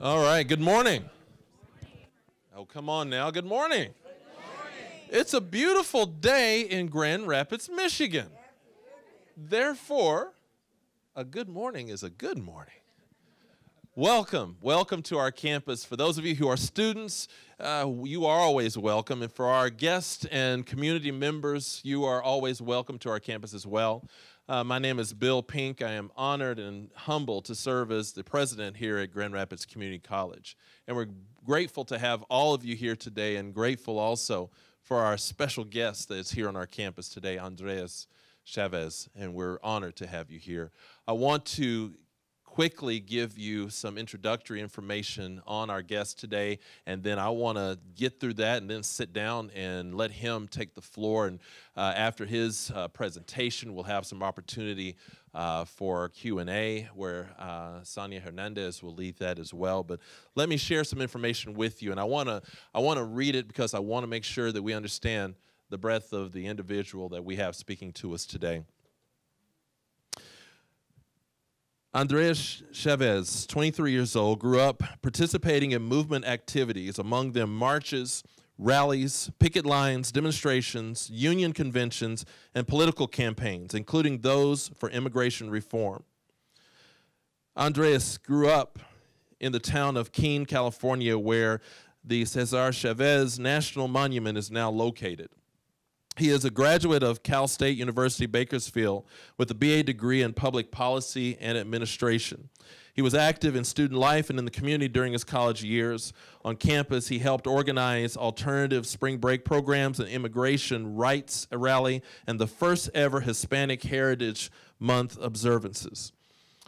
All right, good morning. Oh, come on now. Good morning. It's a beautiful day in Grand Rapids, Michigan. Therefore, a good morning is a good morning. Welcome to our campus. For those of you who are students, you are always welcome. And for our guests and community members, you are always welcome to our campus as well. My name is Bill Pink. I am honored and humbled to serve as the president here at Grand Rapids Community College. And we're grateful to have all of you here today, and grateful also for our special guest that is here on our campus today, Cesar Chavez, and we're honored to have you here. I want to quickly give you some introductory information on our guest today, and then I want to get through that and then sit down and let him take the floor. And after his presentation, we'll have some opportunity for Q&A where Sonia Hernandez will lead that as well. But let me share some information with you, and I want to read it because I want to make sure that we understand the breadth of the individual that we have speaking to us today. Cesar Chavez, 23 years old, grew up participating in movement activities, among them marches, rallies, picket lines, demonstrations, union conventions, and political campaigns, including those for immigration reform. Andres grew up in the town of Keene, California, where the Cesar Chavez National Monument is now located. He is a graduate of Cal State University, Bakersfield, with a BA degree in public policy and administration. He was active in student life and in the community during his college years. On campus, he helped organize alternative spring break programs, an immigration rights rally, and the first ever Hispanic Heritage Month observances.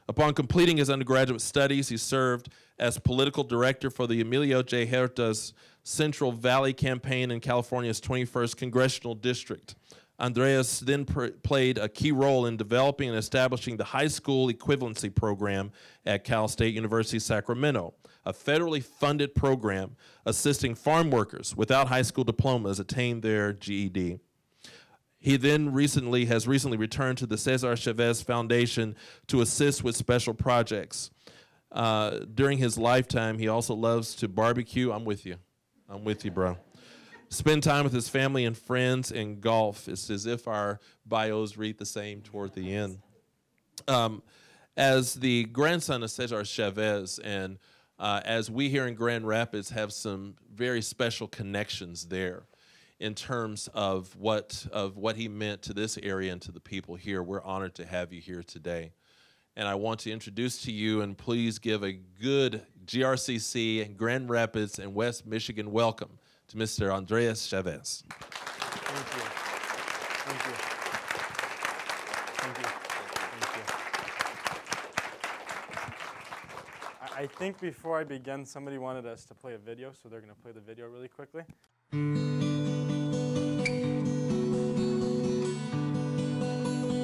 Upon completing his undergraduate studies, he served as political director for the Emilio J. Huerta's Central Valley campaign in California's 21st Congressional District. Andreas then played a key role in developing and establishing the high school equivalency program at Cal State University, Sacramento, a federally funded program assisting farm workers without high school diplomas attain their GED. He then has recently returned to the Cesar Chavez Foundation to assist with special projects. During his lifetime, he also loves to barbecue. I'm with you, bro. Spend time with his family and friends, and golf. It's as if our bios read the same toward the end. As the grandson of Cesar Chavez, and as we here in Grand Rapids have some very special connections there in terms of what he meant to this area and to the people here, we're honored to have you here today. And I want to introduce to you, and please give a good GRCC, Grand Rapids, and West Michigan welcome to Mr. Andres Chavez. Thank you. Thank you. Thank you. Thank you. I think before I begin, somebody wanted us to play a video, so they're going to play the video really quickly.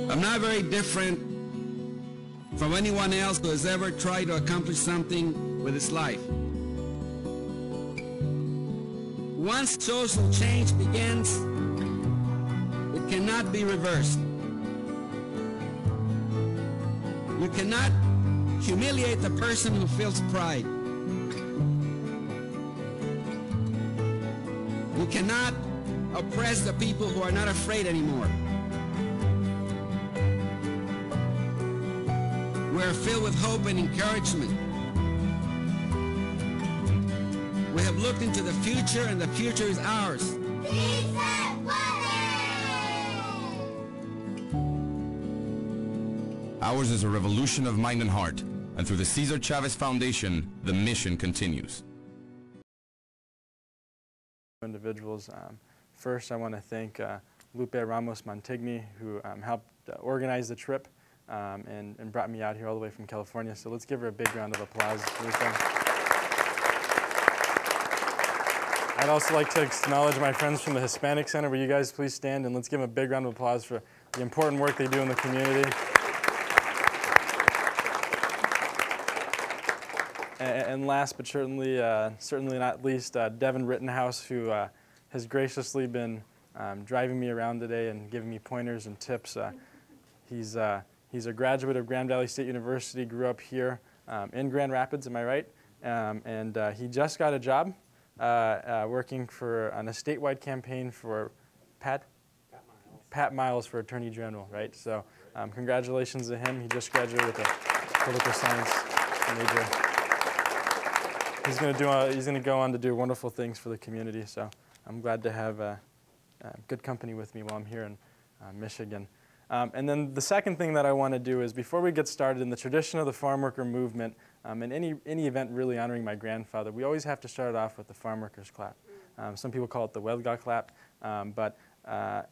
I'm not very different from anyone else who has ever tried to accomplish something with his life. Once social change begins, it cannot be reversed. You cannot humiliate the person who feels pride. You cannot oppress the people who are not afraid anymore. We're filled with hope and encouragement. We have looked into the future, and the future is ours. Ours is a revolution of mind and heart, and through the Cesar Chavez Foundation, the mission continues. Individuals. First, I want to thank Lupe Ramos Montigny, who helped organize the trip and brought me out here all the way from California. So let's give her a big round of applause. I'd also like to acknowledge my friends from the Hispanic Center. Will you guys please stand, and let's give them a big round of applause for the important work they do in the community. And last but certainly not least, Devon Rittenhouse, who has graciously been driving me around today and giving me pointers and tips. He's a graduate of Grand Valley State University, grew up here in Grand Rapids, am I right? and he just got a job working on a statewide campaign for Pat Miles for Attorney General, right? So congratulations to him. He just graduated with a political science major. He's going to go on to do wonderful things for the community. So I'm glad to have good company with me while I'm here in Michigan. And then the second thing that I want to do is, before we get started, in the tradition of the farm worker movement, and any event really honoring my grandfather, we always have to start it off with the farm workers clap. Some people call it the Welga clap, but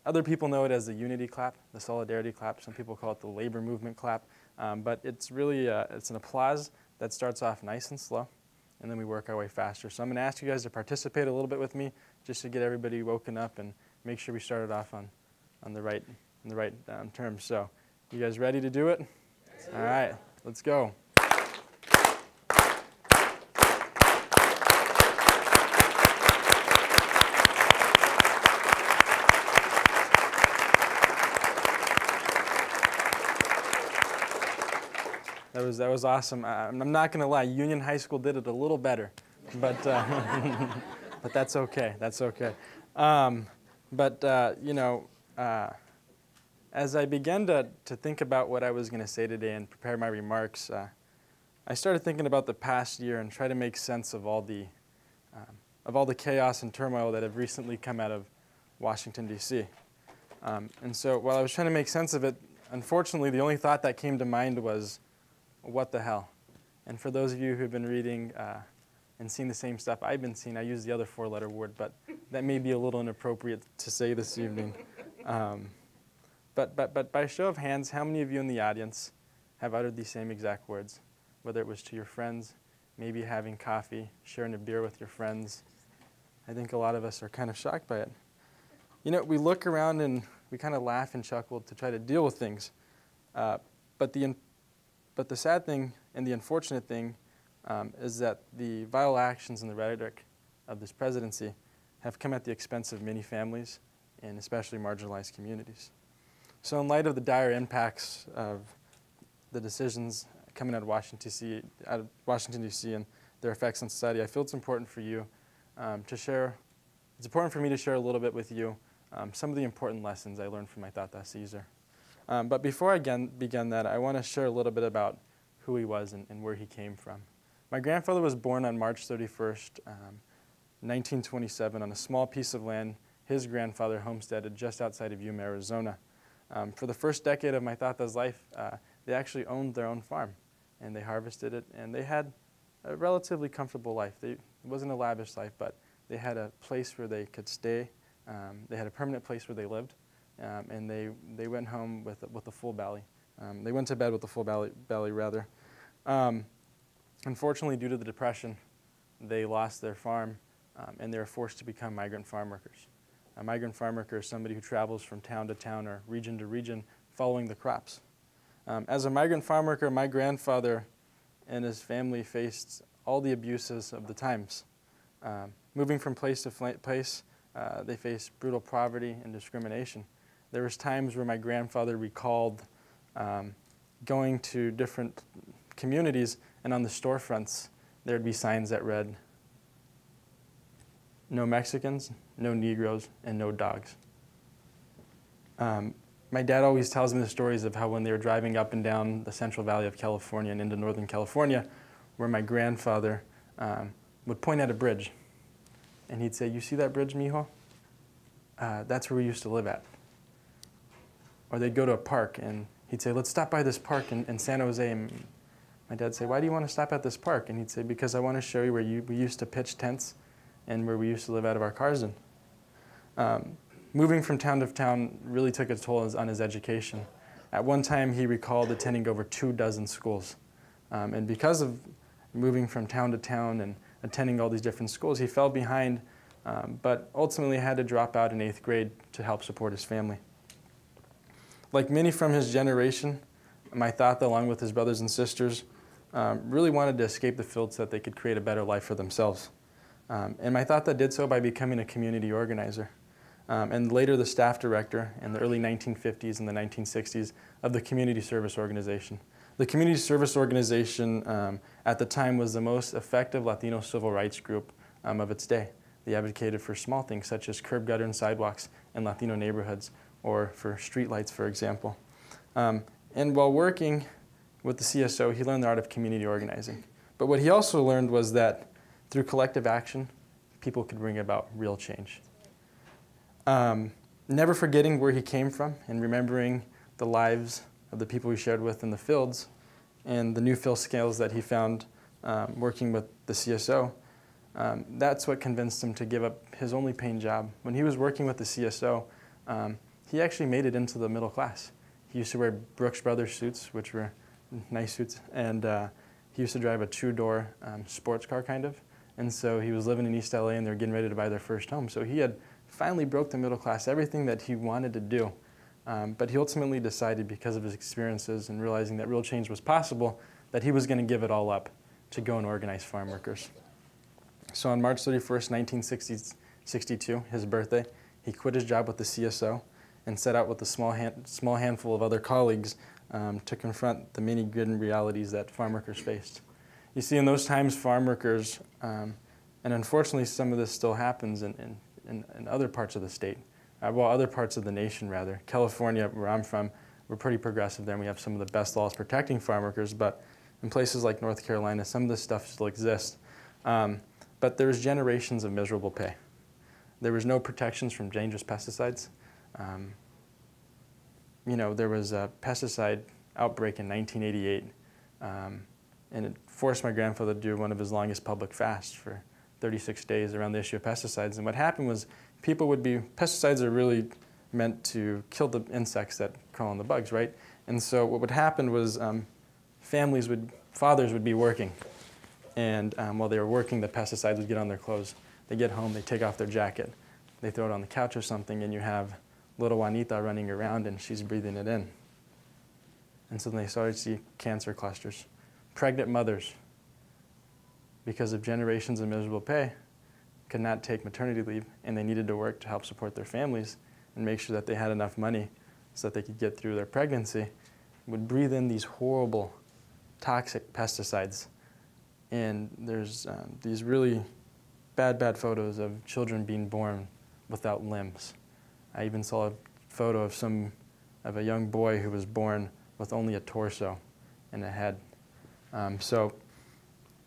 other people know it as the unity clap, the solidarity clap. Some people call it the labor movement clap. But it's really it's an applause that starts off nice and slow, and then we work our way faster. So I'm going to ask you guys to participate a little bit with me, just to get everybody woken up and make sure we start it off on the right terms. So, you guys ready to do it? Yes. All right, let's go. That was awesome. I'm not going to lie, Union High School did it a little better, but but that's okay. That's okay. You know, as I began to think about what I was going to say today and prepare my remarks, I started thinking about the past year and try to make sense of all the chaos and turmoil that have recently come out of Washington, D.C. And so while I was trying to make sense of it, unfortunately, the only thought that came to mind was, what the hell? And for those of you who've been reading and seen the same stuff I've been seeing, I use the other four-letter word, but that may be a little inappropriate to say this evening. But by show of hands, how many of you in the audience have uttered these same exact words? Whether it was to your friends, maybe having coffee, sharing a beer with your friends. I think a lot of us are kind of shocked by it. You know, we look around and we kind of laugh and chuckle to try to deal with things. But the sad thing and the unfortunate thing is that the vile actions and the rhetoric of this presidency have come at the expense of many families and especially marginalized communities. So in light of the dire impacts of the decisions coming out of Washington, D.C. and their effects on society, I feel it's important for you to share. It's important for me to share a little bit with you some of the important lessons I learned from my Tata Cesar. But before I begin that, I want to share a little bit about who he was and where he came from. My grandfather was born on March 31st, 1927, on a small piece of land his grandfather homesteaded just outside of Yuma, Arizona. For the first decade of my Tata's life, they actually owned their own farm, and they harvested it, and they had a relatively comfortable life. It wasn't a lavish life, but they had a place where they could stay. They had a permanent place where they lived. And they went home with a full belly. They went to bed with a full belly, rather. Unfortunately, due to the Depression, they lost their farm, and they were forced to become migrant farm workers. A migrant farm worker is somebody who travels from town to town or region to region following the crops. As a migrant farm worker, my grandfather and his family faced all the abuses of the times. Moving from place to place, they faced brutal poverty and discrimination. There was times where my grandfather recalled going to different communities, and on the storefronts there would be signs that read, "No Mexicans, no Negroes, and no dogs." My dad always tells me the stories of how when they were driving up and down the Central Valley of California and into Northern California, where my grandfather would point at a bridge, and he'd say, "You see that bridge, mijo? That's where we used to live at." Or they'd go to a park, and he'd say, "Let's stop by this park in San Jose." And my dad'd say, "Why do you want to stop at this park?" And he'd say, "Because I want to show you where we used to pitch tents and where we used to live out of our cars in." Moving from town to town really took its toll on his education. At one time, he recalled attending over 24 schools. And because of moving from town to town and attending all these different schools, he fell behind, but ultimately had to drop out in 8th grade to help support his family. Like many from his generation, my Tata, along with his brothers and sisters, really wanted to escape the field so that they could create a better life for themselves. And my Tata did so by becoming a community organizer, and later the staff director in the early 1950s and the 1960s of the Community Service Organization. The community service organization at the time was the most effective Latino civil rights group of its day. They advocated for small things such as curb, gutter, and sidewalks in Latino neighborhoods, or for streetlights, for example. And while working with the CSO, he learned the art of community organizing. But what he also learned was that through collective action, people could bring about real change. Never forgetting where he came from and remembering the lives of the people he shared with in the fields and the new field skills that he found working with the CSO, that's what convinced him to give up his only paying job. When he was working with the CSO, he actually made it into the middle class. He used to wear Brooks Brothers suits, which were nice suits, and he used to drive a two-door sports car, kind of. And so he was living in East LA, and they were getting ready to buy their first home. So he had finally broke the middle class, everything that he wanted to do. But he ultimately decided, because of his experiences and realizing that real change was possible, that he was going to give it all up to go and organize farm workers. So on March 31st, 1962, his birthday, he quit his job with the CSO and set out with a small handful of other colleagues to confront the many grim realities that farm workers faced. You see, in those times, farm workers, and unfortunately some of this still happens in other parts of the state, well, other parts of the nation, rather. California, where I'm from, we're pretty progressive there, and we have some of the best laws protecting farm workers, but in places like North Carolina, some of this stuff still exists. But there's generations of miserable pay. There was no protections from dangerous pesticides. You know, there was a pesticide outbreak in 1988, and it forced my grandfather to do one of his longest public fasts for 36 days around the issue of pesticides. And what happened was pesticides are really meant to kill the insects that crawl on the bugs, right? And so what would happen was fathers would be working, and while they were working, the pesticides would get on their clothes. They get home, they take off their jacket, they throw it on the couch or something, and you have little Juanita running around, and she's breathing it in. And so they started to see cancer clusters. Pregnant mothers, because of generations of miserable pay, could not take maternity leave, and they needed to work to help support their families and make sure that they had enough money so that they could get through their pregnancy, would breathe in these horrible, toxic pesticides. And there's these really bad photos of children being born without limbs. I even saw a photo of a young boy who was born with only a torso and a head. So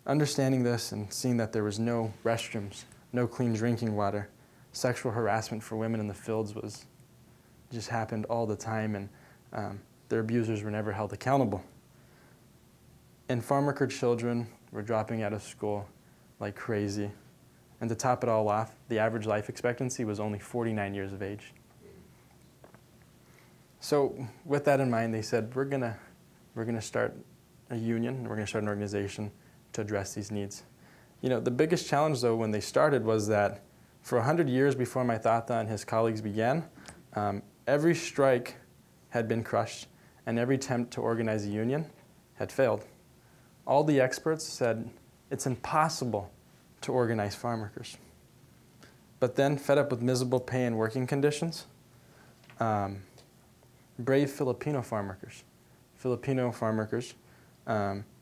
understanding this and seeing that there was no restrooms, no clean drinking water, sexual harassment for women in the fields just happened all the time, and their abusers were never held accountable. And farm worker children were dropping out of school like crazy. And to top it all off, the average life expectancy was only 49 years of age. So with that in mind, they said, we're gonna start a union, we're gonna start an organization to address these needs. You know, the biggest challenge, though, when they started was that for 100 years before my tata and his colleagues began, every strike had been crushed, and every attempt to organize a union had failed. All the experts said it's impossible to organize farm workers. But then, fed up with miserable pay and working conditions, brave Filipino farm workers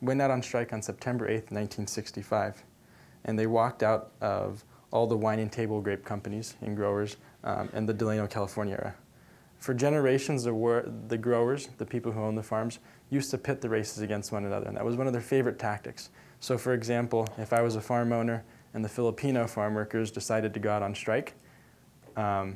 went out on strike on September 8th, 1965. And they walked out of all the wine and table grape companies and growers in the Delano, California area. For generations, the growers, the people who owned the farms, used to pit the races against one another, and that was one of their favorite tactics. So for example, if I was a farm owner and the Filipino farm workers decided to go out on strike, the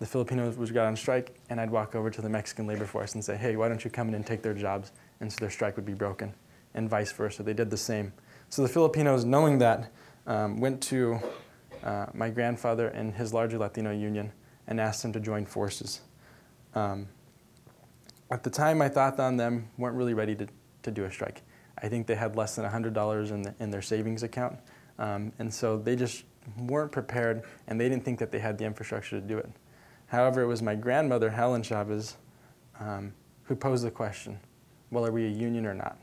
Filipinos would go out on strike, and I'd walk over to the Mexican labor force and say, hey, why don't you come in and take their jobs? And so their strike would be broken, and vice versa. They did the same. So the Filipinos, knowing that, went to my grandfather and his larger Latino union and asked him to join forces. At the time, my tata and them weren't really ready to do a strike. I think they had less than $100 in their savings account, and so they just weren't prepared, and they didn't think that they had the infrastructure to do it. However, it was my grandmother, Helen Chavez, who posed the question, well, are we a union or not?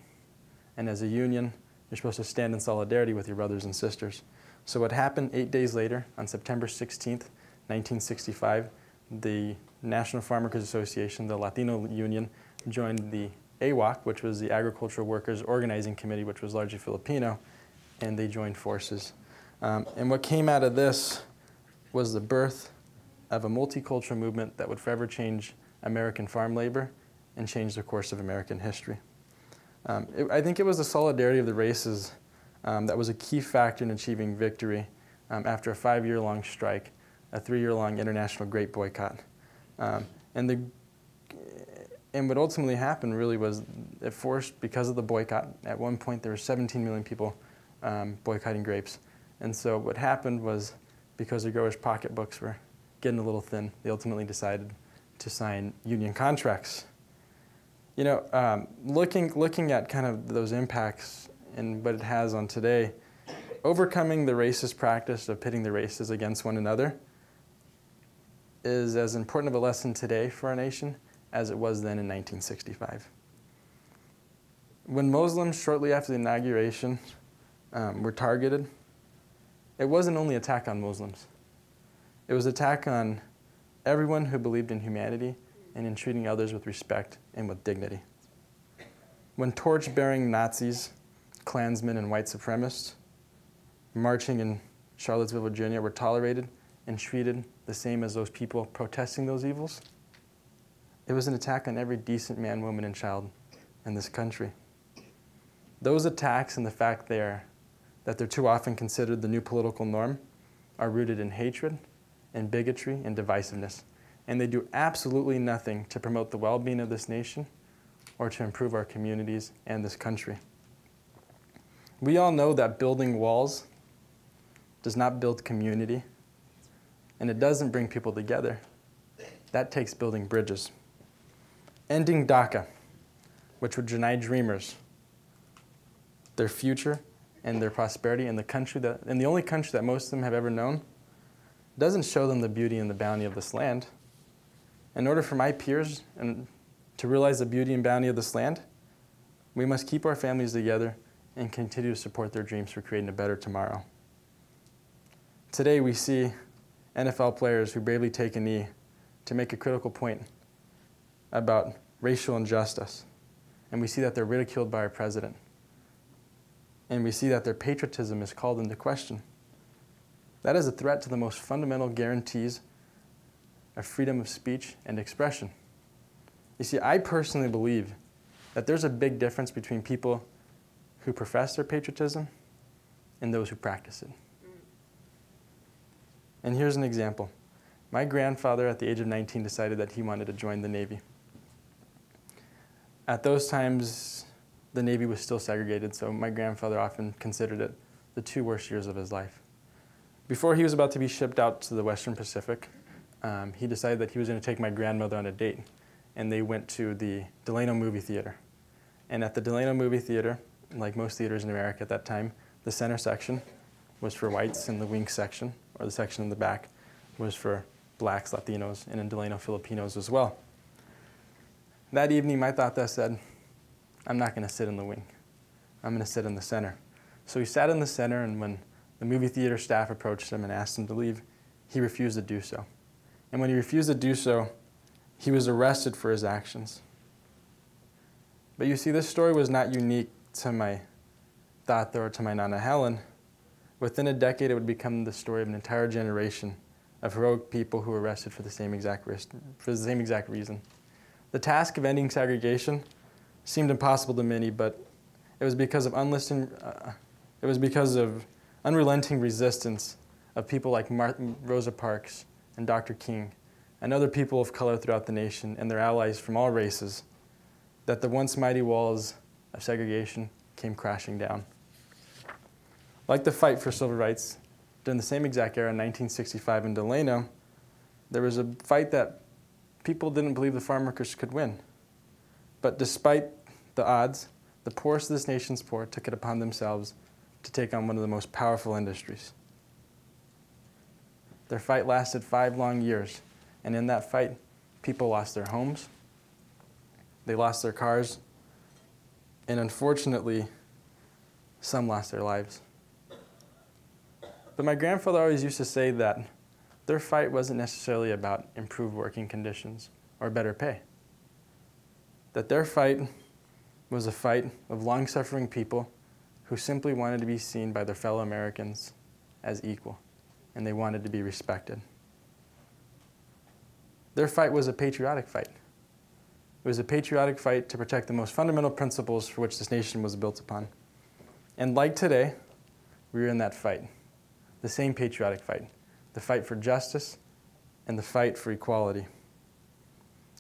And as a union, you're supposed to stand in solidarity with your brothers and sisters. So what happened 8 days later, on September 16th, 1965, the National Farm Workers Association, the Latino Union, joined the AWOC, which was the Agricultural Workers Organizing Committee, which was largely Filipino, and they joined forces. And what came out of this was the birth of a multicultural movement that would forever change American farm labor and change the course of American history. I think it was the solidarity of the races that was a key factor in achieving victory after a 5-year-long strike, a 3-year-long international grape boycott. And what ultimately happened really was it forced, because of the boycott, at one point there were 17 million people boycotting grapes. And so what happened was, because the growers' pocketbooks were getting a little thin, they ultimately decided to sign union contracts. You know, looking at kind of those impacts and what it has on today, overcoming the racist practice of pitting the races against one another is as important of a lesson today for our nation as it was then in 1965. When Muslims, shortly after the inauguration, were targeted, it wasn't only an attack on Muslims. It was an attack on everyone who believed in humanity and in treating others with respect and with dignity. When torch-bearing Nazis, Klansmen, and white supremacists marching in Charlottesville, Virginia were tolerated and treated the same as those people protesting those evils, it was an attack on every decent man, woman, and child in this country. Those attacks and the fact that they're too often considered the new political norm are rooted in hatred and bigotry and divisiveness. And they do absolutely nothing to promote the well-being of this nation or to improve our communities and this country. We all know that building walls does not build community, and it doesn't bring people together. That takes building bridges. Ending DACA, which would deny dreamers their future and their prosperity in the only country that most of them have ever known, doesn't show them the beauty and the bounty of this land. In order for my peers to realize the beauty and bounty of this land, we must keep our families together and continue to support their dreams for creating a better tomorrow. Today we see NFL players who bravely take a knee to make a critical point about racial injustice. And we see that they're ridiculed by our president. And we see that their patriotism is called into question. That is a threat to the most fundamental guarantees of freedom of speech and expression. You see, I personally believe that there's a big difference between people who profess their patriotism and those who practice it. And here's an example. My grandfather, at the age of 19, decided that he wanted to join the Navy. At those times, the Navy was still segregated, so my grandfather often considered it the 2 worst years of his life. Before he was about to be shipped out to the Western Pacific, he decided that he was going to take my grandmother on a date, and they went to the Delano movie theater. And at the Delano movie theater, like most theaters in America at that time, the center section was for whites, and the wing section, or the section in the back, was for blacks, Latinos, and in Delano, Filipinos as well. That evening, my tata said, I'm not going to sit in the wing. I'm going to sit in the center. So he sat in the center, and when the movie theater staff approached him and asked him to leave, he refused to do so. And when he refused to do so, he was arrested for his actions. But you see, this story was not unique to my tata or to my Nana Helen. Within a decade, it would become the story of an entire generation of heroic people who were arrested for the same exact reason. The task of ending segregation seemed impossible to many, but it was because of unrelenting resistance of people like Rosa Parks and Dr. King and other people of color throughout the nation and their allies from all races that the once mighty walls of segregation came crashing down. Like the fight for civil rights, during the same exact era in 1965 in Delano, there was a fight that people didn't believe the farm workers could win. But despite the odds, the poorest of this nation's poor took it upon themselves to take on one of the most powerful industries. Their fight lasted 5 long years, and in that fight, people lost their homes, they lost their cars, and unfortunately, some lost their lives. But my grandfather always used to say that their fight wasn't necessarily about improved working conditions or better pay. That their fight was a fight of long-suffering people who simply wanted to be seen by their fellow Americans as equal, and they wanted to be respected. Their fight was a patriotic fight. It was a patriotic fight to protect the most fundamental principles for which this nation was built upon. And like today, we were in that fight, the same patriotic fight, the fight for justice and the fight for equality.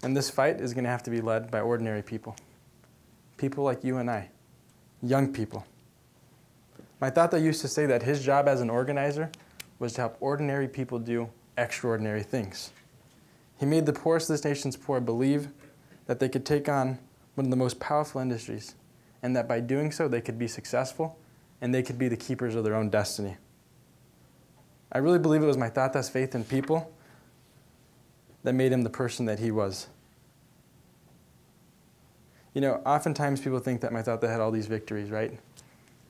And this fight is going to have to be led by ordinary people, people like you and I, young people. My tata used to say that his job as an organizer was to help ordinary people do extraordinary things. He made the poorest of this nation's poor believe that they could take on one of the most powerful industries, and that by doing so they could be successful and they could be the keepers of their own destiny. I really believe it was my tata's faith in people that made him the person that he was. You know, oftentimes people think that my tata had all these victories, right?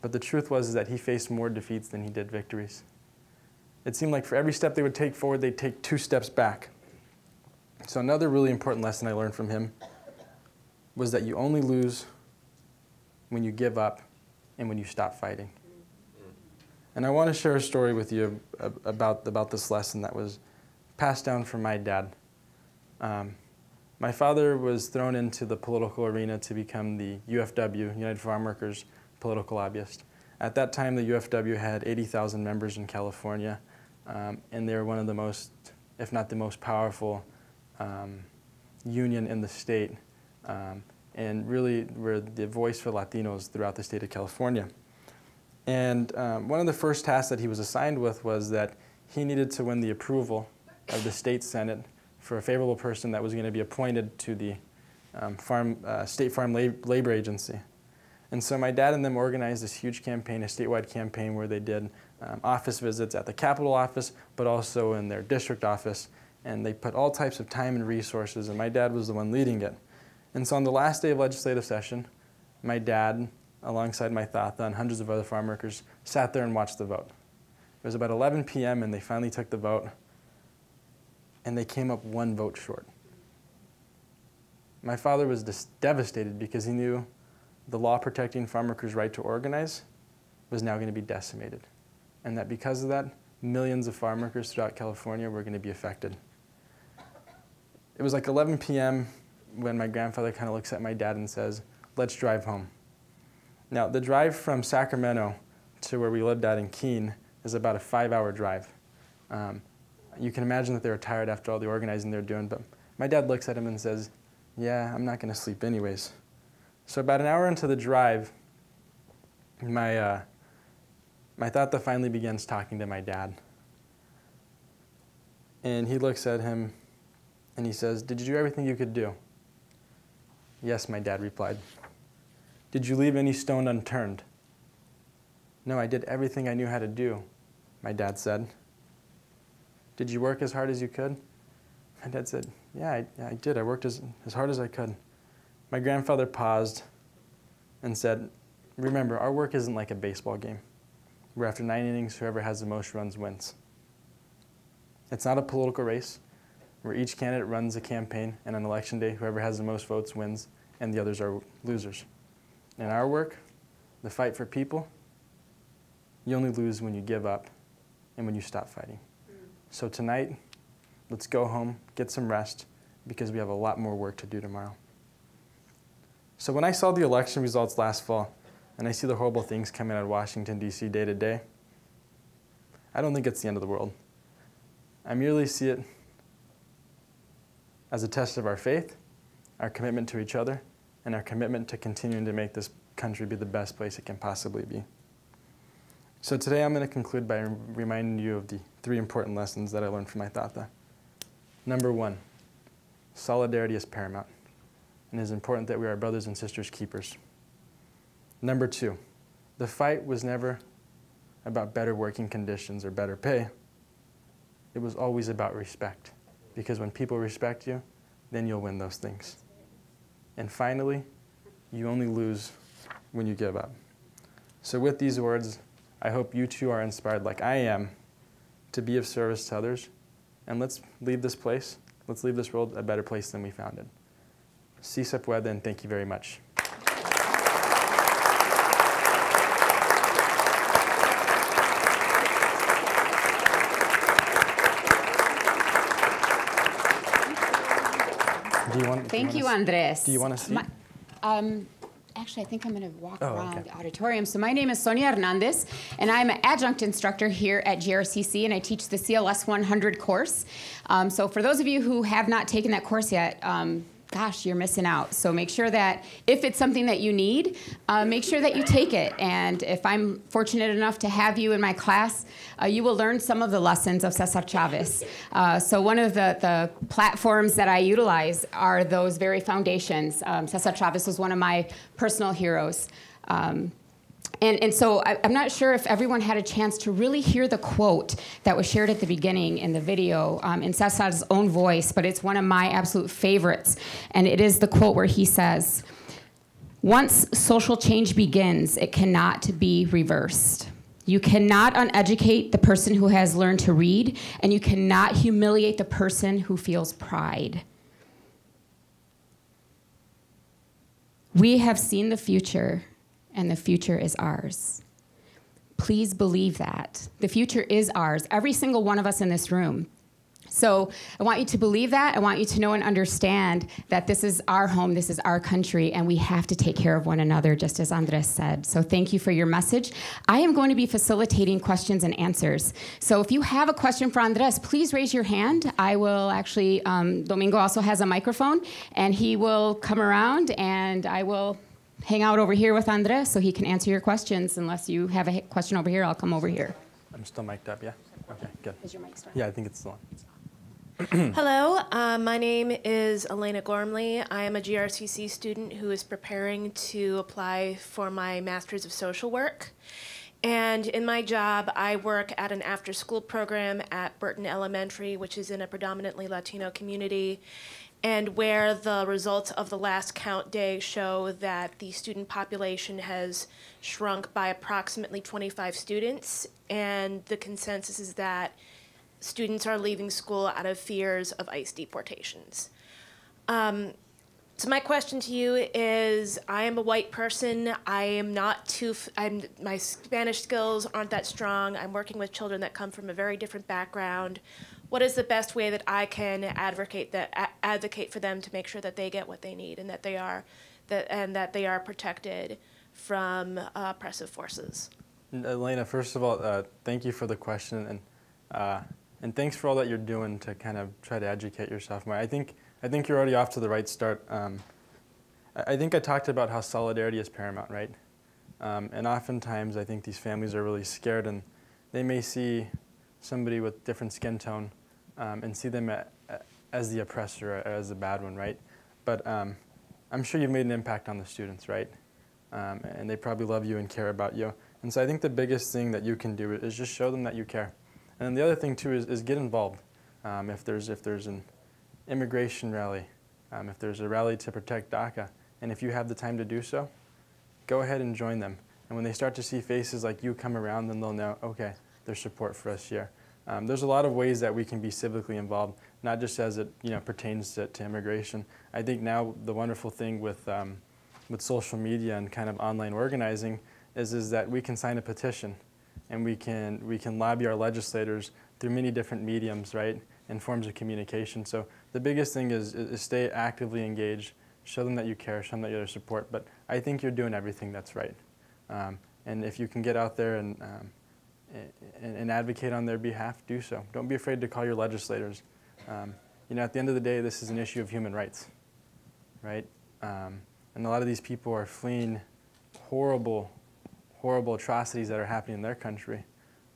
But the truth was that he faced more defeats than he did victories. It seemed like for every step they would take forward, they'd take 2 steps back. So another really important lesson I learned from him was that you only lose when you give up and when you stop fighting. And I want to share a story with you about this lesson that was passed down from my dad. My father was thrown into the political arena to become the UFW, United Farm Workers, political lobbyist. At that time, the UFW had 80,000 members in California, and they were one of the most, if not the most powerful union in the state, and really were the voice for Latinos throughout the state of California. And one of the first tasks that he was assigned with was that he needed to win the approval of the state senate for a favorable person that was going to be appointed to the State Farm Labor Agency. And so my dad and them organized this huge campaign, a statewide campaign, where they did office visits at the Capitol office, but also in their district office. And they put all types of time and resources, and my dad was the one leading it. And so on the last day of legislative session, my dad, alongside my tata and hundreds of other farm workers, sat there and watched the vote. It was about 11 p.m. and they finally took the vote, and they came up 1 vote short. My father was just devastated because he knew the law protecting farm workers' right to organize was now going to be decimated, and that because of that, millions of farm workers throughout California were going to be affected. It was like 11 p.m. when my grandfather kind of looks at my dad and says, "Let's drive home." Now, the drive from Sacramento to where we lived at in Keene is about a 5-hour drive. You can imagine that they were tired after all the organizing they were doing, but my dad looks at him and says, "Yeah, I'm not going to sleep anyways." So about an hour into the drive, my tata finally begins talking to my dad. And he looks at him and he says, "Did you do everything you could do?" "Yes," my dad replied. "Did you leave any stone unturned?" "No, I did everything I knew how to do," my dad said. "Did you work as hard as you could?" My dad said, "Yeah, I did. I worked as hard as I could." My grandfather paused and said, "Remember, our work isn't like a baseball game, where after 9 innings, whoever has the most runs wins. It's not a political race where each candidate runs a campaign, and on election day, whoever has the most votes wins, and the others are losers. In our work, the fight for people, you only lose when you give up and when you stop fighting. So tonight, let's go home, get some rest, because we have a lot more work to do tomorrow." So when I saw the election results last fall, and I see the horrible things coming out of Washington, D.C. day to day, I don't think it's the end of the world. I merely see it as a test of our faith, our commitment to each other, and our commitment to continuing to make this country be the best place it can possibly be. So today I'm going to conclude by reminding you of the 3 important lessons that I learned from my tata. Number 1, solidarity is paramount, and it is important that we are brothers and sisters keepers. Number 2, the fight was never about better working conditions or better pay. It was always about respect, because when people respect you, then you'll win those things. And finally, you only lose when you give up. So with these words, I hope you too are inspired like I am to be of service to others, and let's leave this place, let's leave this world a better place than we found it. Si se puede, and thank you very much. Thank you, Andres. Do you want to see? Actually, I think I'm going to walk Oh, around okay. the auditorium. So my name is Sonia Hernandez, and I'm an adjunct instructor here at GRCC, and I teach the CLS 100 course. So for those of you who have not taken that course yet, gosh, you're missing out. So make sure that if it's something that you need, make sure that you take it. And if I'm fortunate enough to have you in my class, you will learn some of the lessons of Cesar Chavez. So one of the platforms that I utilize are those very foundations. Cesar Chavez was one of my personal heroes. And so I'm not sure if everyone had a chance to really hear the quote that was shared at the beginning in the video in Cesar's own voice, but it's one of my absolute favorites. And it is the quote where he says, "Once social change begins, it cannot be reversed. You cannot uneducate the person who has learned to read, and you cannot humiliate the person who feels pride." We have seen the future, and the future is ours. Please believe that. The future is ours, every single one of us in this room. So I want you to believe that. I want you to know and understand that this is our home, this is our country, and we have to take care of one another, just as Andres said. So thank you for your message. I am going to be facilitating questions and answers. So if you have a question for Andres, please raise your hand. I will actually, Domingo also has a microphone, and he will come around, and I will hang out over here with Andres so he can answer your questions. Unless you have a question over here, I'll come over here. I'm still mic'd up, yeah? Okay, good. Is your mic starting? Yeah, I think it's still on. Hello, my name is Elena Gormley. I am a GRCC student who is preparing to apply for my Master's of Social Work. And in my job, I work at an after-school program at Burton Elementary, which is in a predominantly Latino community, and where the results of the last count day show that the student population has shrunk by approximately 25 students, and the consensus is that students are leaving school out of fears of ICE deportations. So my question to you is, I am a white person. I am not my Spanish skills aren't that strong. I'm working with children that come from a very different background. What is the best way that I can advocate for them to make sure that they get what they need and that they are protected from oppressive forces? Elena, first of all, thank you for the question, and thanks for all that you're doing to kind of try to educate yourself more. I think you're already off to the right start. I think I talked about how solidarity is paramount, right? And oftentimes I think these families are really scared, and they may see somebody with different skin tone and see them as the oppressor or as the bad one, right? But I'm sure you've made an impact on the students, right? And they probably love you and care about you. And so I think the biggest thing that you can do is just show them that you care. And then the other thing too is get involved. If there's an immigration rally, if there's a rally to protect DACA, and if you have the time to do so, go ahead and join them. And when they start to see faces like you come around, then they'll know, okay, there's support for us here. There's a lot of ways that we can be civically involved, not just as it pertains to immigration. I think now the wonderful thing with social media and kind of online organizing is that we can sign a petition, and we can lobby our legislators through many different mediums, right, and forms of communication. So the biggest thing is stay actively engaged, show them that you care, show them that you're their support. But I think you're doing everything that's right. And if you can get out there and advocate on their behalf, do so. Don't be afraid to call your legislators. At the end of the day, this is an issue of human rights, right? And a lot of these people are fleeing horrible atrocities that are happening in their country.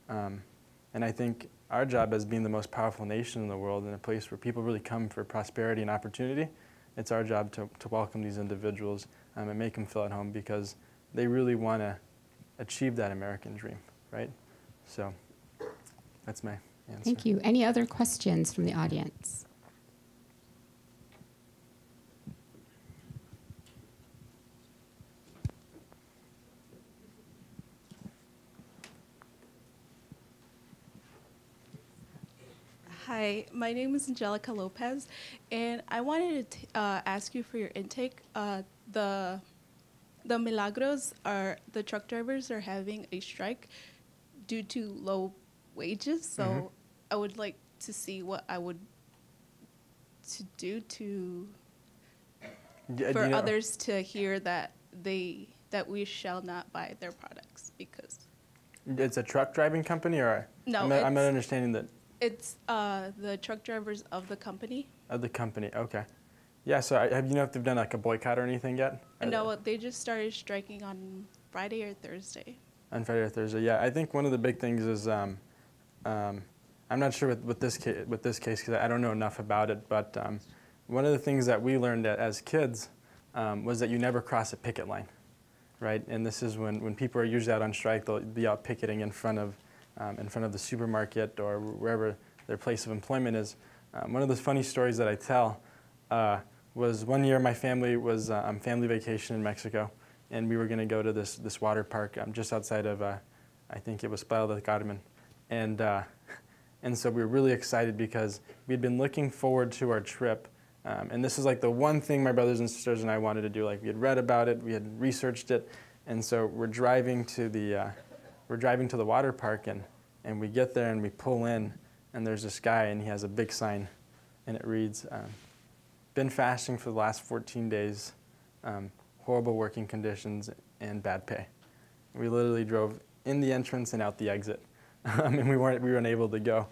And I think our job as being the most powerful nation in the world and a place where people really come for prosperity and opportunity, it's our job to welcome these individuals and make them feel at home, because they really want to achieve that American dream, right? So that's my answer. Thank you. Any other questions from the audience? Hi, my name is Angelica Lopez, and I wanted to ask you for your intake. The Milagros the truck drivers are having a strike due to low wages, so I would like to see what I would to do to for others to hear that that we shall not buy their products because. It's a truck driving company, or no? I'm not understanding that. It's the truck drivers of the company. Of the company, okay. Yeah. So have you know if they've done like a boycott or anything yet? No, they just started striking on Friday or Thursday. On Friday or Thursday, yeah. I think one of the big things is I'm not sure with this case because I don't know enough about it, but one of the things that we learned as kids was that you never cross a picket line, right? And this is when people are usually out on strike, they'll be out picketing in front of the supermarket or wherever their place of employment is. One of the funny stories that I tell was one year my family was on family vacation in Mexico, and we were going to go to this water park just outside of, I think it was Playa del Carmen. And so we were really excited because we'd been looking forward to our trip. And this is like the one thing my brothers and sisters and I wanted to do. Like we had read about it, we had researched it, and so we're driving to the water park, and we get there and we pull in, and there's this guy, and he has a big sign, and it reads, "Been fasting for the last 14 days, horrible working conditions and bad pay." We literally drove in the entrance and out the exit, and we weren't able to go.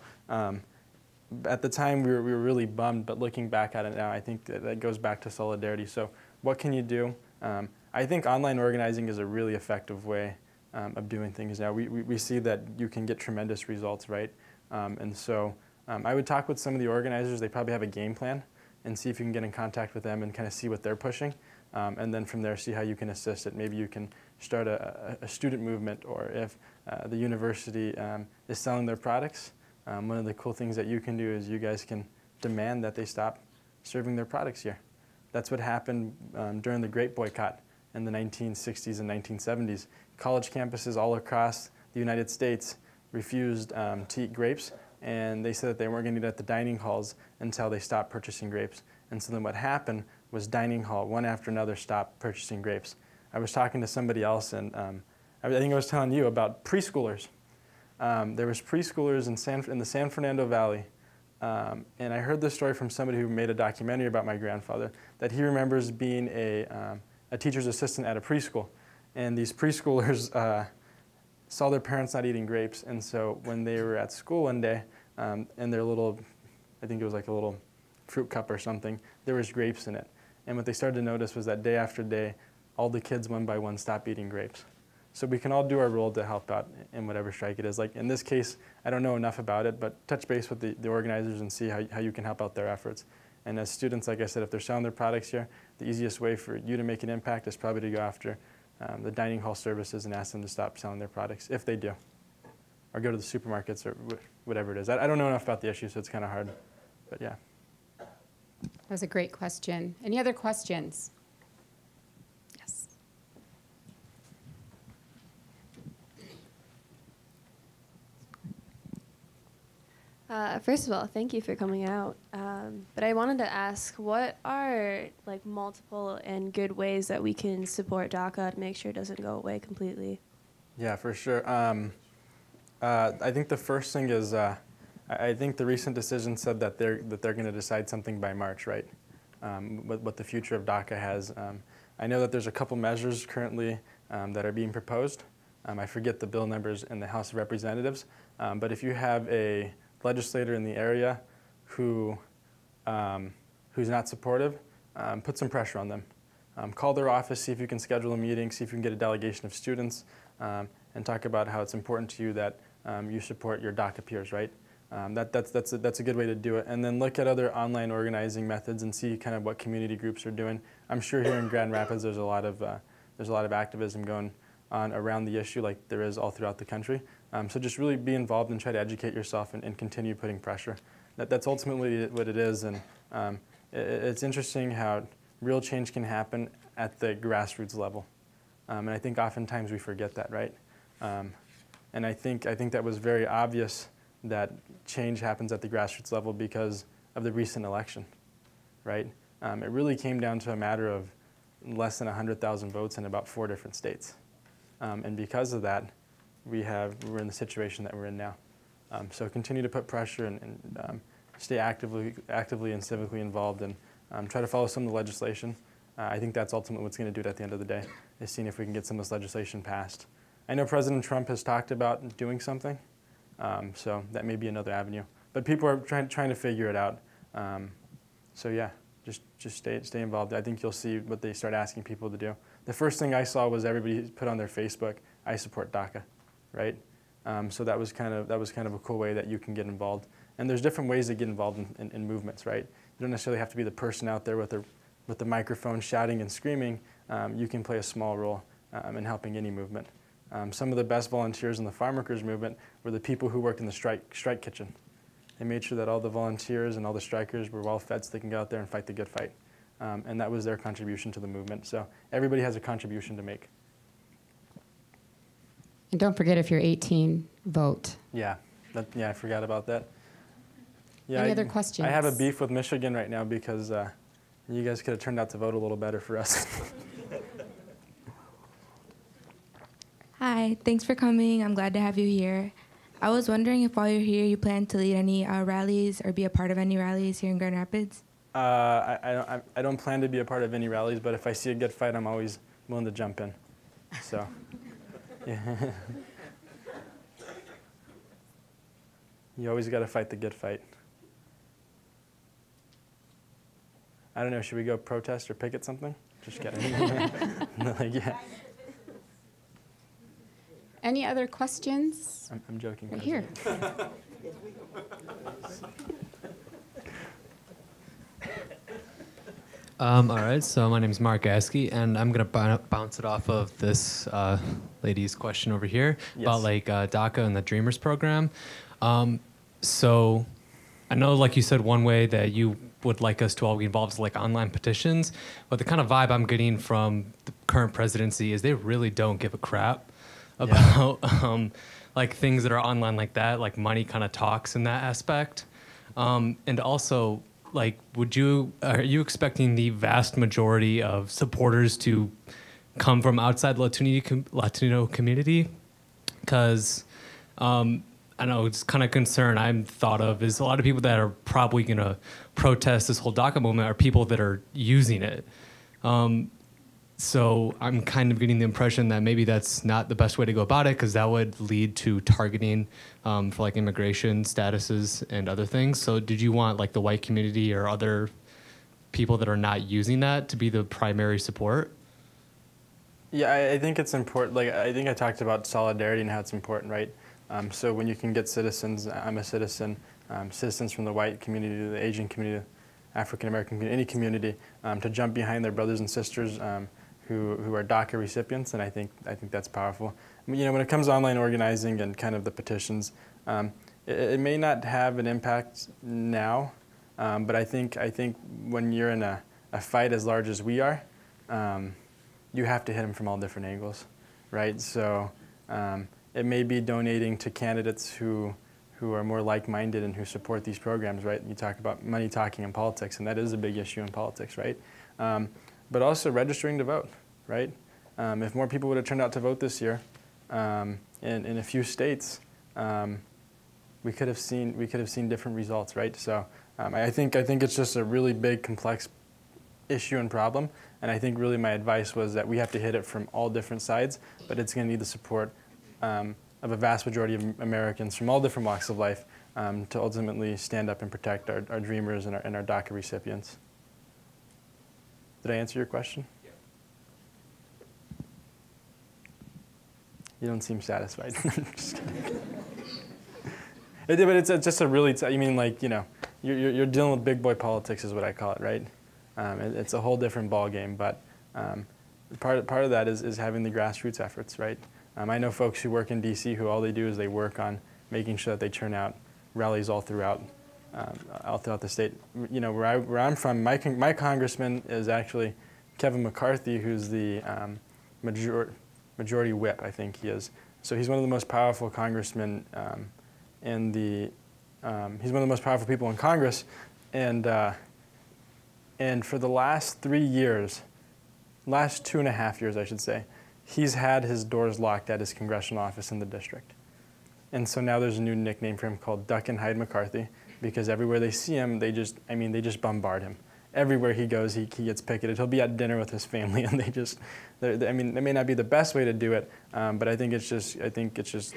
At the time, we were really bummed, but looking back at it now, I think that goes back to solidarity. So what can you do? I think online organizing is a really effective way of doing things now. We see that you can get tremendous results, right? And so I would talk with some of the organizers. They probably have a game plan, and see if you can get in contact with them and kind of see what they're pushing. And then from there, see how you can assist it. Maybe you can start a student movement, or if the university is selling their products, one of the cool things that you can do is you guys can demand that they stop serving their products here. That's what happened during the Grape Boycott in the 1960s and 1970s. College campuses all across the United States refused to eat grapes, and they said that they weren't going to eat at the dining halls until they stopped purchasing grapes. And so then what happened was dining hall, one after another, stopped purchasing grapes. I was talking to somebody else, and I think I was telling you about preschoolers. There was preschoolers in the San Fernando Valley, and I heard this story from somebody who made a documentary about my grandfather, that he remembers being a teacher's assistant at a preschool. And these preschoolers saw their parents not eating grapes, and so when they were at school one day, in their little, I think it was like a little fruit cup or something, there was grapes in it. And what they started to notice was that day after day, all the kids one by one stopped eating grapes. So we can all do our role to help out in whatever strike it is. Like in this case, I don't know enough about it, but touch base with the organizers and see how you can help out their efforts. And as students, like I said, if they're selling their products here, the easiest way for you to make an impact is probably to go after the dining hall services and ask them to stop selling their products, if they do. Or go to the supermarkets or whatever it is. I don't know enough about the issue, so it's kind of hard, but yeah. That was a great question. Any other questions? Yes. First of all, thank you for coming out. But I wanted to ask, what are like multiple and good ways that we can support DACA to make sure it doesn't go away completely? Yeah, for sure. I think the first thing is, I think the recent decision said that they're going to decide something by March, right? What the future of DACA has. I know that there's a couple measures currently that are being proposed. I forget the bill numbers in the House of Representatives, but if you have a legislator in the area who's not supportive, put some pressure on them. Call their office, see if you can schedule a meeting, see if you can get a delegation of students, and talk about how it's important to you that you support your DACA peers, right? That's a good way to do it. And then look at other online organizing methods and see kind of what community groups are doing. I'm sure here in Grand Rapids there's a lot of activism going on around the issue, like there is all throughout the country. So just really be involved and try to educate yourself and continue putting pressure. That's ultimately what it is, and it's interesting how real change can happen at the grassroots level. And I think oftentimes we forget that, right? And I think that was very obvious that change happens at the grassroots level because of the recent election, right? It really came down to a matter of less than 100,000 votes in about 4 different states. And because of that, we're in the situation that we're in now. So continue to put pressure and stay actively and civically involved, and try to follow some of the legislation. I think that's ultimately what's going to do it at the end of the day, is seeing if we can get some of this legislation passed. I know President Trump has talked about doing something, so that may be another avenue. But people are trying to figure it out. So yeah, just stay involved. I think you'll see what they start asking people to do. The first thing I saw was everybody put on their Facebook, "I support DACA," right? So that was kind of a cool way that you can get involved. And there's different ways to get involved in movements, right? You don't necessarily have to be the person out there with the microphone shouting and screaming. You can play a small role in helping any movement. Some of the best volunteers in the farm workers movement were the people who worked in the strike kitchen. They made sure that all the volunteers and all the strikers were well fed so they can go out there and fight the good fight. And that was their contribution to the movement. So everybody has a contribution to make. And don't forget, if you're 18, vote. Yeah, I forgot about that. Yeah, Any other questions? I have a beef with Michigan right now because you guys could have turned out to vote a little better for us. Hi, thanks for coming. I'm glad to have you here. I was wondering if while you're here you plan to lead any rallies or be a part of any rallies here in Grand Rapids? I don't plan to be a part of any rallies, but if I see a good fight, I'm always willing to jump in. So, yeah. You always got to fight the good fight. I don't know, should we go protest or picket something? Just kidding. Like, yeah. Any other questions? I'm joking. Right here. All right, so my name is Mark Askey, and I'm going to bounce it off of this lady's question over here about like DACA and the Dreamers program. So I know, like you said, one way that you would like us to all be involved is like online petitions, but the kind of vibe I'm getting from the current presidency is they really don't give a crap about like things that are online like that, like money kind of talks in that aspect. And also, like, are you expecting the vast majority of supporters to come from outside the Latino community? Because I know it's kind of concern I'm thought of is a lot of people that are probably going to protest this whole DACA movement are people that are using it. So I'm kind of getting the impression that maybe that's not the best way to go about it, because that would lead to targeting for like immigration statuses and other things. So did you want like the white community or other people that are not using that to be the primary support? Yeah, I think it's important. Like, I think I talked about solidarity and how it's important, right? So when you can get citizens, I'm a citizen, citizens from the white community, the Asian community, African American community, any community, to jump behind their brothers and sisters who are DACA recipients, and I think that's powerful. You know, when it comes to online organizing and kind of the petitions, it may not have an impact now, but I think when you're in a fight as large as we are, you have to hit them from all different angles, right? So it may be donating to candidates who are more like-minded and who support these programs, right? You talk about money talking in politics, and that is a big issue in politics, right? But also registering to vote, right? If more people would have turned out to vote this year, in a few states, we could have seen different results, right? So I think it's just a really big, complex issue and problem, and I think really my advice was that we have to hit it from all different sides, but it's going to need the support of a vast majority of Americans from all different walks of life to ultimately stand up and protect our dreamers and our DACA recipients. Did I answer your question? Yeah. You don't seem satisfied. Just kidding. But it's just a really, you mean like, you know, you're dealing with big boy politics is what I call it, right? It's a whole different ball game, but part of that is having the grassroots efforts, right? I know folks who work in DC who all they do is they work on making sure that they turn out rallies all throughout the state. You know, where I'm from, my congressman is actually Kevin McCarthy, who's the majority whip, I think he is. So he's one of the most powerful congressmen he's one of the most powerful people in Congress, and for the last 3 years, last 2.5 years, I should say, he's had his doors locked at his congressional office in the district. And so now there's a new nickname for him called Duck and Hide McCarthy, because everywhere they see him, they just bombard him. everywhere he goes, he gets picketed. He'll be at dinner with his family, and I mean, it may not be the best way to do it, but I think it's just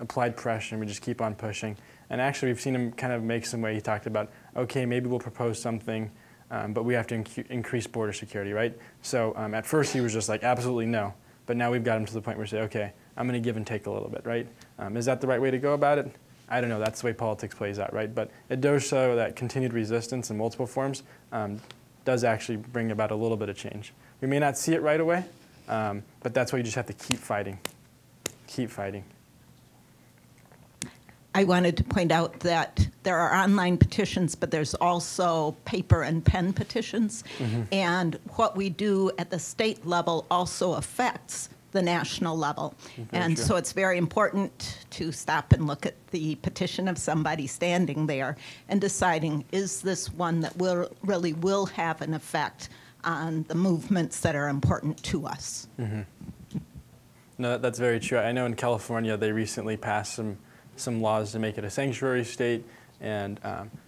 applied pressure, and we just keep on pushing. And actually, we've seen him kind of make some way. He talked about, okay, maybe we'll propose something, but we have to increase border security, right? So at first, he was just like, absolutely no. But now we've got him to the point where we say, okay, I'm going to give and take a little bit, right? Is that the right way to go about it? I don't know. That's the way politics plays out, right? But it does show that continued resistance in multiple forms does actually bring about a little bit of change. We may not see it right away, but that's why you just have to keep fighting. Keep fighting. I wanted to point out that there are online petitions, but there's also paper and pen petitions. Mm-hmm. And what we do at the state level also affects the national level. And so it's very important to stop and look at the petition of somebody standing there and deciding, is this one that really will have an effect on the movements that are important to us? Mm-hmm. No, that's very true. I know in California they recently passed some laws to make it a sanctuary state, and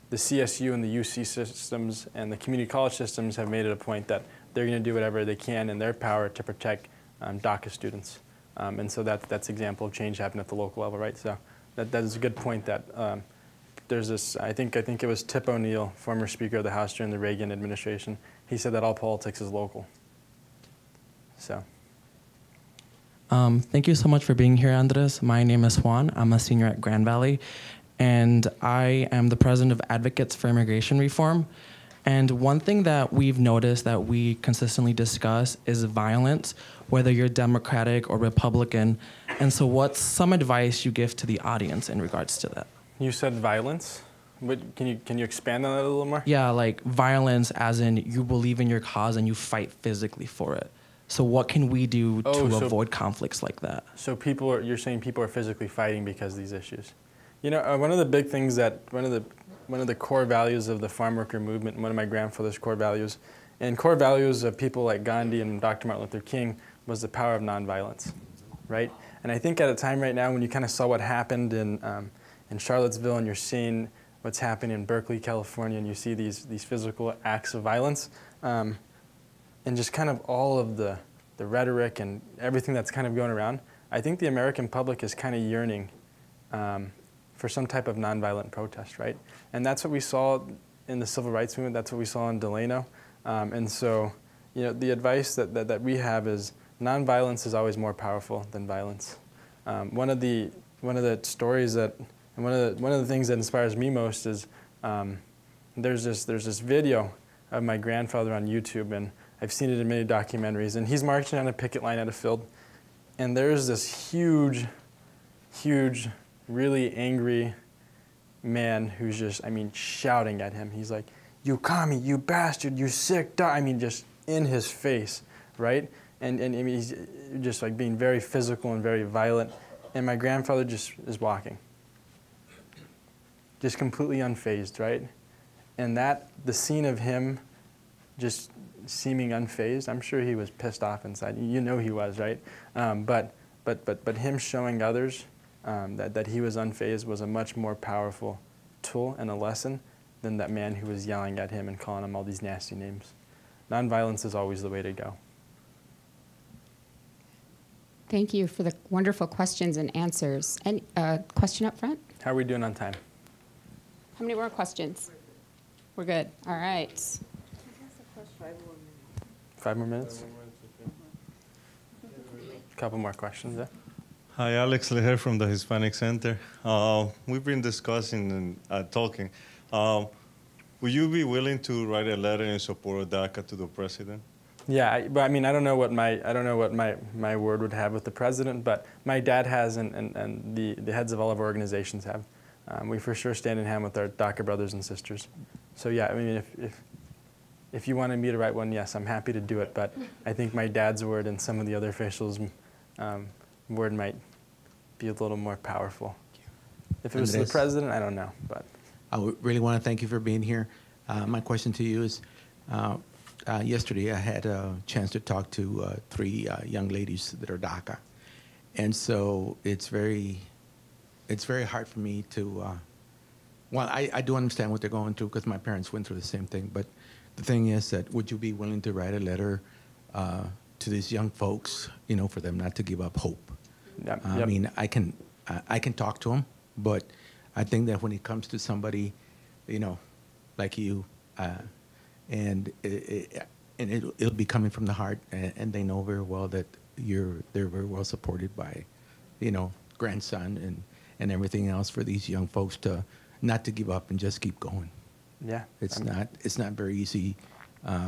the CSU and the UC systems and the community college systems have made it a point that they're going to do whatever they can in their power to protect DACA students. And so that's an example of change happening at the local level, right? So that is a good point that there's this, I think it was Tip O'Neill, former Speaker of the House during the Reagan administration, he said that all politics is local. So. Thank you so much for being here, Andres. My name is Juan. I'm a senior at Grand Valley, and I am the president of Advocates for Immigration Reform. And one thing that we've noticed that we consistently discuss is violence, whether you're Democratic or Republican. And so what's some advice you give to the audience in regards to that? You said violence? Can you expand on that a little more? Yeah, like violence as in you believe in your cause and you fight physically for it. So what can we do to avoid conflicts like that? So you're saying people are physically fighting because of these issues. You know, one of the big things that, one of the core values of the farm worker movement, one of my grandfather's core values, and core values of people like Gandhi and Dr. Martin Luther King was the power of nonviolence, right? And I think at a time right now when you kind of saw what happened in Charlottesville, and you're seeing what's happening in Berkeley, California, and you see these physical acts of violence, and just kind of all of the rhetoric and everything that's kind of going around, I think the American public is kind of yearning for some type of nonviolent protest, right? And that's what we saw in the civil rights movement. That's what we saw in Delano. And so, you know, the advice that we have is nonviolence is always more powerful than violence. One of the stories that, and one of the things that inspires me most is there's this video of my grandfather on YouTube, and I've seen it in many documentaries, and he's marching on a picket line at a field, and there's this huge, really angry man who's just, I mean, shouting at him. He's like, "You commie, you bastard, you sick dog." I mean, just in his face, right? And I mean, he's just like being very physical and very violent, and my grandfather just is walking. Just completely unfazed, right? And the scene of him just seeming unfazed, I'm sure he was pissed off inside. You know he was, right? But him showing others that he was unfazed was a much more powerful tool and a lesson than that man who was yelling at him and calling him all these nasty names. Nonviolence is always the way to go. Thank you for the wonderful questions and answers. And question up front? How are we doing on time? How many more questions? We're good. All right. 5 more minutes? A couple more questions, yeah? Hi, Alex Leher from the Hispanic Center. We've been discussing and talking. Would you be willing to write a letter in support of DACA to the president? Yeah, but I mean, I don't know what my word would have with the president, but my dad has, and the heads of all of our organizations have. We for sure stand in hand with our DACA brothers and sisters. So yeah, I mean, if you wanted me to write one, yes, I'm happy to do it. But I think my dad's word and some of the other officials' word might be a little more powerful. If it was the president, I don't know. But I really want to thank you for being here. My question to you is, yesterday I had a chance to talk to 3 young ladies that are DACA. And so it's very hard for me to, well, I do understand what they're going through because my parents went through the same thing, but the thing is that would you be willing to write a letter to these young folks, you know, for them not to give up hope? Yep. I mean, I can talk to them, but I think that when it comes to somebody, you know, like you, and it'll be coming from the heart, and they know very well that they're very well supported by, you know, grandson and everything else for these young folks to not to give up and just keep going. Yeah, it's not very easy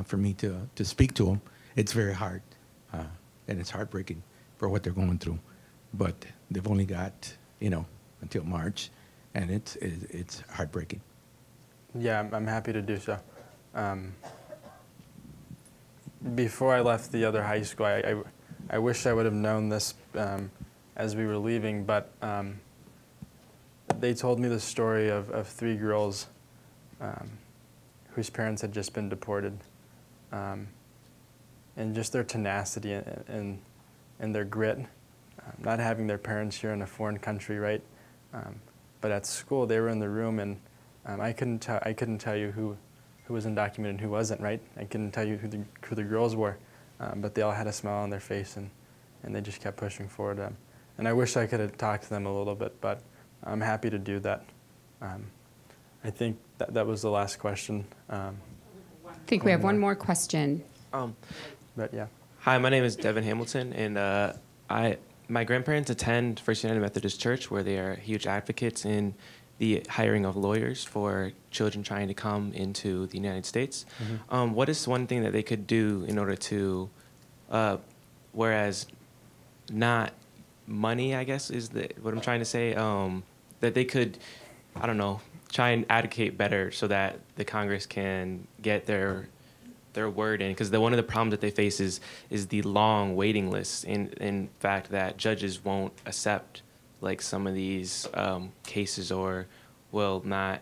for me to speak to them. It's very hard, and it's heartbreaking for what they're going through. But they've only got, you know, until March, and it's heartbreaking. Yeah, I'm happy to do so. Before I left the other high school, I wish I would have known this as we were leaving, but they told me the story of 3 girls whose parents had just been deported, and just their tenacity and their grit, not having their parents here in a foreign country, right? But at school, they were in the room, and I couldn't tell you who was undocumented and who wasn't, right? I couldn't tell you who the girls were, but they all had a smile on their face, and they just kept pushing forward. And I wish I could have talked to them a little bit, but I'm happy to do that. I think that was the last question. I think we have one more question. But yeah. Hi, my name is Devon Hamilton, and my grandparents attend First United Methodist Church, where they are huge advocates in the hiring of lawyers for children trying to come into the United States. Mm-hmm. What is one thing that they could do in order to, whereas not money, I guess, is what I'm trying to say, that they could, I don't know, try and advocate better so that the Congress can get their word in, because one of the problems that they face is the long waiting lists. In fact, that judges won't accept like some of these cases, or will not.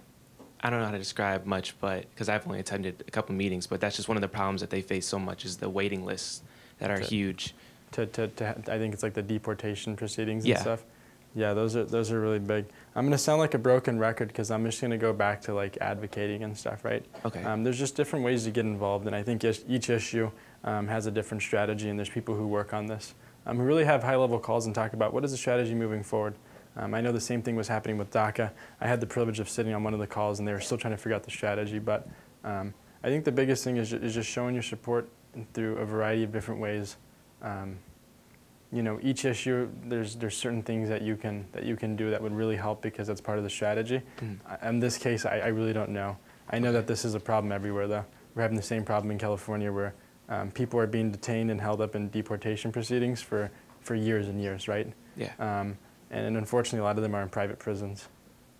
I don't know how to describe much, but because I've only attended a couple meetings, but that's just one of the problems that they face so much is the waiting lists that are huge. I think it's like the deportation proceedings and stuff. Yeah, those are really big. I'm gonna sound like a broken record because I'm just gonna go back to like advocating and stuff, right? Okay. There's just different ways to get involved, and I think each issue has a different strategy, and there's people who work on this, who really have high-level calls and talk about what is the strategy moving forward. I know the same thing was happening with DACA. I had the privilege of sitting on one of the calls, and they were still trying to figure out the strategy. But I think the biggest thing is just showing your support through a variety of different ways. You know, each issue, there's certain things that you can do that would really help because that's part of the strategy. In this case, I really don't know. I know that this is a problem everywhere, though. We're having the same problem in California where people are being detained and held up in deportation proceedings for years and years, right? Yeah. And unfortunately, a lot of them are in private prisons.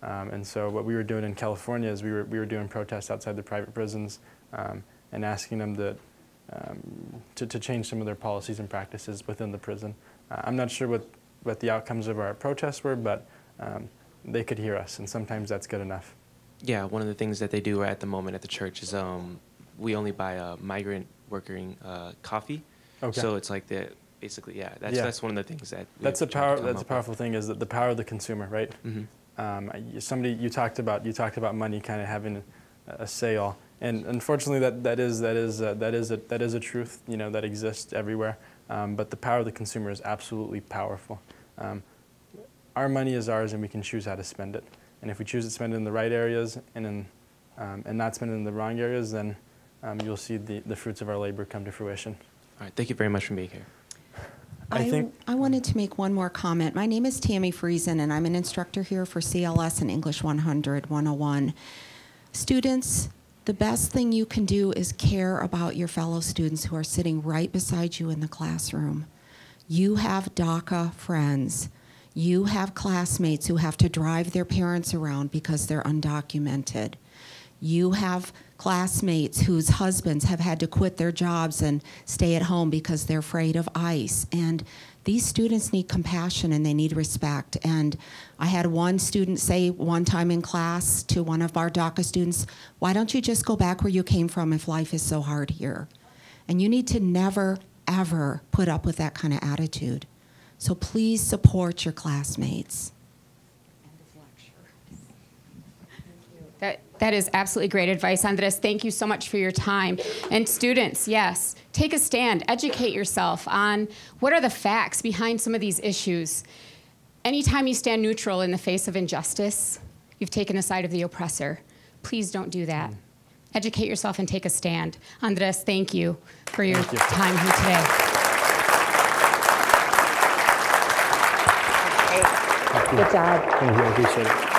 And so what we were doing in California is we were doing protests outside the private prisons and asking them to change some of their policies and practices within the prison. I'm not sure what the outcomes of our protests were, but they could hear us, and sometimes that's good enough. Yeah, one of the things that they do at the moment at the church is we only buy migrant working coffee. Okay. So it's like basically, that's one of the things that that's a powerful thing is that the power of the consumer, right? Mm-hmm. You talked about money kind of having a say all. And unfortunately, that is a truth, you know, that exists everywhere. But the power of the consumer is absolutely powerful. Our money is ours, and we can choose how to spend it. And if we choose to spend it in the right areas and not spend it in the wrong areas, then you'll see the fruits of our labor come to fruition. All right, thank you very much for being here. I wanted to make one more comment. My name is Tammy Friesen, and I'm an instructor here for CLS and English 100, 101. Students, the best thing you can do is care about your fellow students who are sitting right beside you in the classroom. You have DACA friends. You have classmates who have to drive their parents around because they're undocumented. You have classmates whose husbands have had to quit their jobs and stay at home because they're afraid of ICE. And these students need compassion and they need respect. And I had one student say one time in class to one of our DACA students, why don't you just go back where you came from if life is so hard here? And you need to never, ever put up with that kind of attitude. So please support your classmates. That is absolutely great advice, Andres. Thank you so much for your time. And students, yes, take a stand. Educate yourself on what are the facts behind some of these issues. Anytime you stand neutral in the face of injustice, you've taken the side of the oppressor. Please don't do that. Educate yourself and take a stand. Andres, thank you for your time here today. Good job. Thank you. I appreciate it.